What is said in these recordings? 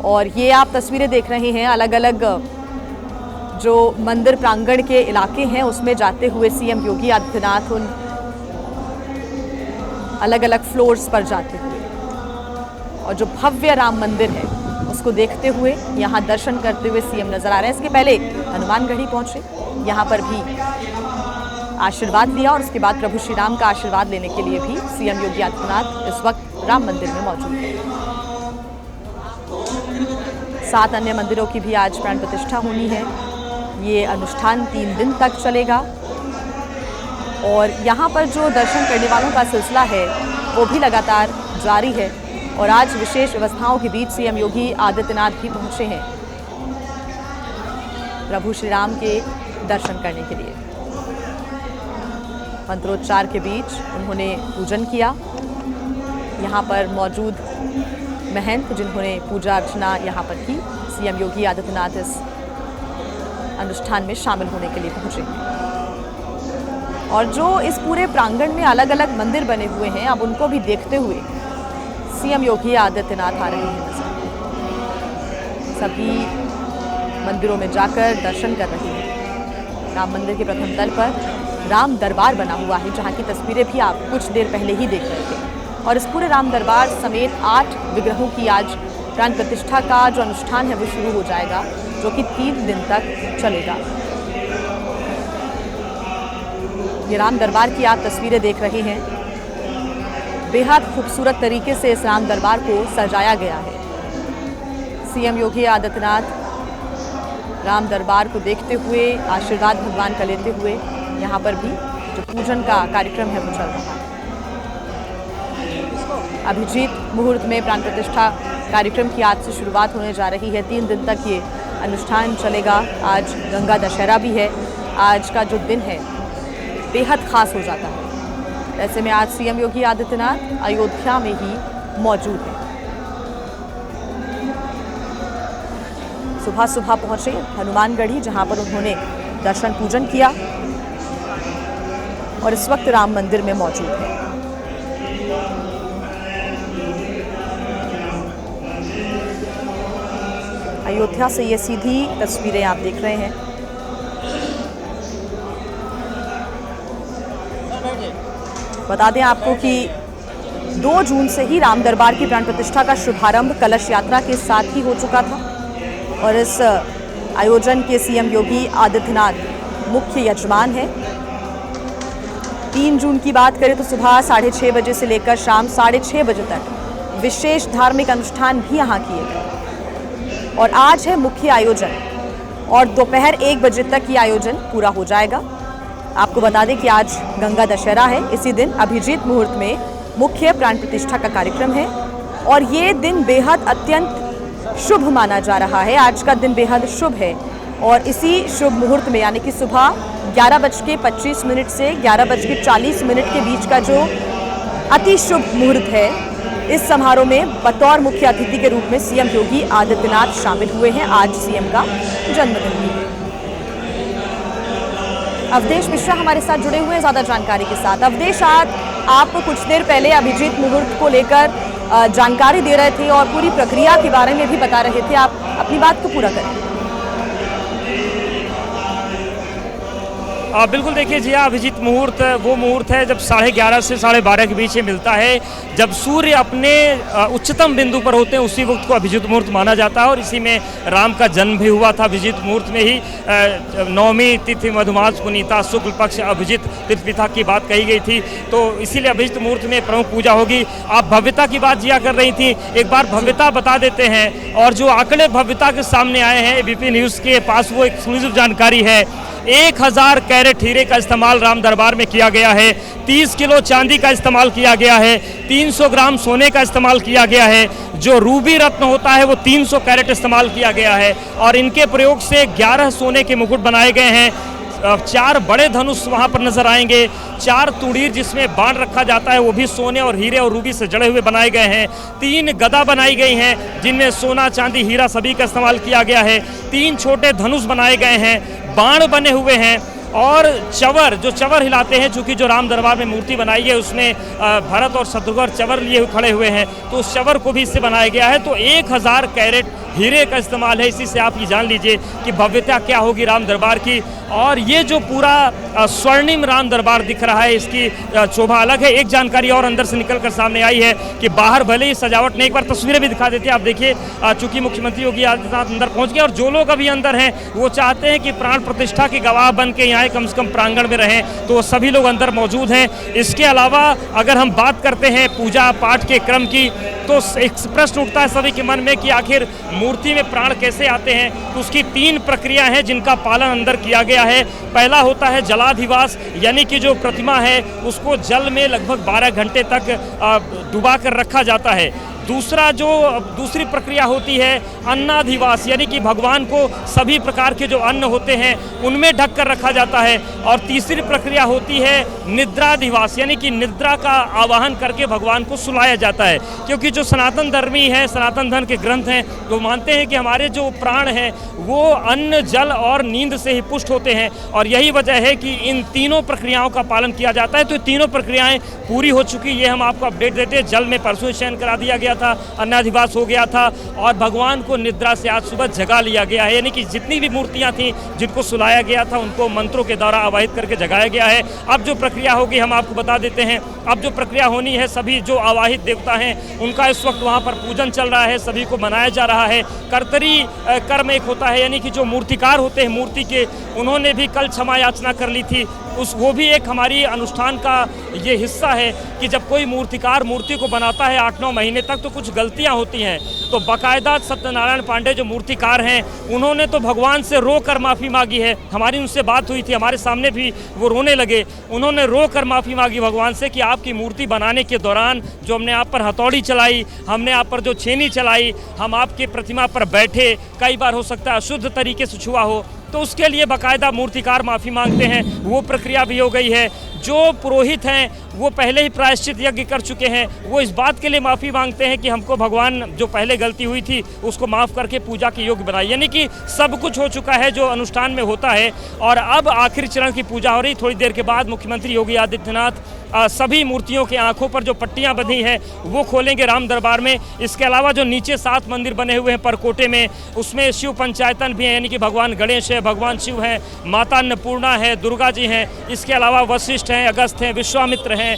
और ये आप तस्वीरें देख रहे हैं अलग अलग जो मंदिर प्रांगण के इलाके हैं उसमें जाते हुए सीएम योगी आदित्यनाथ उन अलग अलग फ्लोर्स पर जाते हुए और जो भव्य राम मंदिर है उसको देखते हुए यहाँ दर्शन करते हुए सीएम नजर आ रहे हैं। इसके पहले हनुमानगढ़ी पहुंचे, यहाँ पर भी आशीर्वाद लिया और उसके बाद प्रभु श्री राम का आशीर्वाद लेने के लिए भी सीएम योगी आदित्यनाथ इस वक्त राम मंदिर में मौजूद हैं। 7 अन्य मंदिरों की भी आज प्राण प्रतिष्ठा होनी है। ये अनुष्ठान 3 दिन तक चलेगा और यहाँ पर जो दर्शन करने वालों का सिलसिला है वो भी लगातार जारी है और आज विशेष व्यवस्थाओं के बीच सीएम योगी आदित्यनाथ भी पहुंचे हैं प्रभु श्री राम के दर्शन करने के लिए। मंत्रोच्चार के बीच उन्होंने पूजन किया। यहाँ पर मौजूद महंत जिन्होंने पूजा अर्चना यहाँ पर की, सीएम योगी आदित्यनाथ इस अनुष्ठान में शामिल होने के लिए पहुंचे। और जो इस पूरे प्रांगण में अलग अलग मंदिर बने हुए हैं अब उनको भी देखते हुए सीएम योगी आदित्यनाथ आ रहे हैं। सभी मंदिरों में जाकर दर्शन कर रहे हैं। राम मंदिर के प्रथम तल पर राम दरबार बना हुआ है जहाँ की तस्वीरें भी आप कुछ देर पहले ही देख रहे थे और इस पूरे राम दरबार समेत 8 विग्रहों की आज प्राण प्रतिष्ठा का जो अनुष्ठान है वो शुरू हो जाएगा जो कि 3 दिन तक चलेगा। ये राम दरबार की आप तस्वीरें देख रहे हैं। बेहद खूबसूरत तरीके से इस राम दरबार को सजाया गया है। सीएम योगी आदित्यनाथ राम दरबार को देखते हुए आशीर्वाद भगवान का लेते हुए यहाँ पर भी जो पूजन का कार्यक्रम है वो चल रहा है। अभिजीत मुहूर्त में प्राण प्रतिष्ठा कार्यक्रम की आज से शुरुआत होने जा रही है। 3 दिन तक ये अनुष्ठान चलेगा। आज गंगा दशहरा भी है। आज का जो दिन है बेहद खास हो जाता है। ऐसे में आज सीएम योगी आदित्यनाथ अयोध्या में ही मौजूद हैं। सुबह सुबह पहुंचे हनुमानगढ़ी जहां पर उन्होंने दर्शन पूजन किया और इस वक्त राम मंदिर में मौजूद है। अयोध्या से ये सीधी तस्वीरें आप देख रहे हैं। बता दें आपको कि 2 जून से ही राम दरबार की प्राण प्रतिष्ठा का शुभारंभ कलश यात्रा के साथ ही हो चुका था और इस आयोजन के सीएम योगी आदित्यनाथ मुख्य यजमान हैं। 3 जून की बात करें तो सुबह 6:30 बजे से लेकर शाम 6:30 बजे तक विशेष धार्मिक अनुष्ठान भी यहाँ किए गए और आज है मुख्य आयोजन और दोपहर 1 बजे तक ये आयोजन पूरा हो जाएगा। आपको बता दें कि आज गंगा दशहरा है। इसी दिन अभिजीत मुहूर्त में मुख्य प्राण प्रतिष्ठा का कार्यक्रम है और ये दिन बेहद अत्यंत शुभ माना जा रहा है। आज का दिन बेहद शुभ है और इसी शुभ मुहूर्त में यानी कि सुबह 11:25 से 11:40 के बीच का जो अति शुभ मुहूर्त है इस समारोह में बतौर मुख्य अतिथि के रूप में सीएम योगी आदित्यनाथ शामिल हुए हैं। आज सीएम का जन्मदिन भी है। अवधेश मिश्रा हमारे साथ जुड़े हुए हैं ज़्यादा जानकारी के साथ। अवधेश, आप कुछ देर पहले अभिजीत मुहूर्त को लेकर जानकारी दे रहे थे और पूरी प्रक्रिया के बारे में भी बता रहे थे। आप अपनी बात को पूरा करें। बिल्कुल, देखिए जी, अभिजीत मुहूर्त वो मुहूर्त है जब 11:30 से 12:30 के बीच में मिलता है, जब सूर्य अपने उच्चतम बिंदु पर होते हैं, उसी वक्त को अभिजीत मुहूर्त माना जाता है। और इसी में राम का जन्म भी हुआ था। अभिजीत मुहूर्त में ही 9वीं तिथि मधुमास पुनीता शुक्ल पक्ष अभिजीत तिथिपिता की बात कही गई थी, तो इसीलिए अभिजीत मुहूर्त में प्रमुख पूजा होगी। आप भव्यता की बात जिया कर रही थी, एक बार भव्यता बता देते हैं। और जो आंकड़े भव्यता के सामने आए हैं एबीपी न्यूज़ के पास, वो एक्सक्लूसिव जानकारी है। 1000 कैरेट हीरे का इस्तेमाल राम दरबार में किया गया है। 30 किलो चांदी का इस्तेमाल किया गया है। 300 ग्राम सोने का इस्तेमाल किया गया है। जो रूबी रत्न होता है वो 300 कैरेट इस्तेमाल किया गया है और इनके प्रयोग से 11 सोने के मुकुट बनाए गए हैं। 4 बड़े धनुष वहाँ पर नजर आएंगे। 4 तुड़ीर जिसमें बाण रखा जाता है वो भी सोने और हीरे और रूबी से जड़े हुए बनाए गए हैं। 3 गदा बनाई गई हैं जिनमें सोना चांदी हीरा सभी का इस्तेमाल किया गया है। 3 छोटे धनुष बनाए गए हैं। बाण बने हुए हैं और चवर, जो चवर हिलाते हैं, चूंकि जो राम दरबार में मूर्ति बनाई है उसमें भरत और शत्रुघ्न चवर लिए खड़े हुए हैं, तो उस चवर को भी इससे बनाया गया है। तो 1000 कैरेट हीरे का इस्तेमाल है। इसी से आप ये जान लीजिए कि भव्यता क्या होगी राम दरबार की। और ये जो पूरा स्वर्णिम राम दरबार दिख रहा है, इसकी शोभा अलग है। एक जानकारी और अंदर से निकलकर सामने आई है कि बाहर भले ही सजावट नहीं, एक बार तस्वीरें भी दिखा देते हैं। आप देखिए, चूंकि मुख्यमंत्री योगी आदित्यनाथ अंदर पहुंच गए और जो लोग अभी अंदर हैं वो चाहते हैं कि प्राण प्रतिष्ठा के गवाह बन के यहाँ कम से कम प्रांगण में रहें, तो वो सभी लोग अंदर मौजूद हैं। इसके अलावा अगर हम बात करते हैं पूजा पाठ के क्रम की, तो एक प्रश्न उठता है सभी के मन में कि आखिर मूर्ति में प्राण कैसे आते हैं। तो उसकी 3 प्रक्रिया हैं जिनका पालन अंदर किया गया है। पहला होता है जलाधिवास, यानी कि जो प्रतिमा है उसको जल में लगभग 12 घंटे तक डुबा कर रखा जाता है। दूसरी प्रक्रिया होती है अन्नाधिवास, यानी कि भगवान को सभी प्रकार के जो अन्न होते हैं उनमें ढक कर रखा जाता है। और तीसरी प्रक्रिया होती है निद्राधिवास, यानी कि निद्रा का आवाहन करके भगवान को सुलाया जाता है। क्योंकि जो सनातन धर्मी हैं, सनातन धर्म के ग्रंथ हैं, वो मानते हैं कि हमारे जो प्राण हैं वो अन्न, जल और नींद से ही पुष्ट होते हैं। और यही वजह है कि इन तीनों प्रक्रियाओं का पालन किया जाता है। तो तीनों प्रक्रियाएं पूरी हो चुकी, ये हम आपको अपडेट देते हैं। जल में परसों शयन करा दिया गया था, अन्नाधिवास हो गया था और भगवान को निद्रा से आज सुबह जगा लिया गया है। यानी कि जितनी भी मूर्तियां थी जिनको सुलाया गया था उनको मंत्रों के द्वारा आवाहित करके जगाया गया है। अब जो प्रक्रिया होगी हम आपको बता देते हैं। अब जो प्रक्रिया होनी है, सभी जो आवाहित देवता हैं उनका इस वक्त वहाँ पर पूजन चल रहा है, सभी को मनाया जा रहा है। कर्तरी कर्म एक होता है, यानी कि जो मूर्तिकार होते हैं मूर्ति के, उन्होंने भी कल क्षमा याचना कर ली थी। वो भी एक हमारी अनुष्ठान का ये हिस्सा है कि जब कोई मूर्तिकार मूर्ति को बनाता है 8-9 महीने तक तो कुछ गलतियां होती हैं। तो बाकायदा सत्यनारायण पांडे जो मूर्तिकार हैं उन्होंने तो भगवान से रो कर माफ़ी मांगी है। हमारी उनसे बात हुई थी, हमारे सामने भी वो रोने लगे। उन्होंने रो कर माफ़ी मांगी भगवान से कि आपकी मूर्ति बनाने के दौरान जो हमने आप पर हथौड़ी चलाई, हमने आप पर जो छेनी चलाई, हम आपकी प्रतिमा पर बैठे, कई बार हो सकता है अशुद्ध तरीके से छुआ हो, तो उसके लिए बाकायदा मूर्तिकार माफ़ी मांगते हैं। वो प्रक्रिया भी हो गई है। जो पुरोहित हैं वो पहले ही प्रायश्चित यज्ञ कर चुके हैं, वो इस बात के लिए माफ़ी मांगते हैं कि हमको भगवान जो पहले गलती हुई थी उसको माफ़ करके पूजा के योग्य बनाए। यानी कि सब कुछ हो चुका है जो अनुष्ठान में होता है। और अब आखिरी चरण की पूजा हो रही। थोड़ी देर के बाद मुख्यमंत्री योगी आदित्यनाथ सभी मूर्तियों के आंखों पर जो पट्टियां बंधी हैं वो खोलेंगे राम दरबार में। इसके अलावा जो नीचे 7 मंदिर बने हुए हैं परकोटे में, उसमें शिव पंचायतन भी है, यानी कि भगवान गणेश है, भगवान शिव हैं, माता अन्नपूर्णा है, दुर्गा जी हैं। इसके अलावा वशिष्ठ हैं, अगस्त हैं, विश्वामित्र हैं।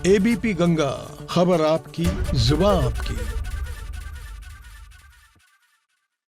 एबीपी गंगा, खबर आपकी, जुबान आपकी।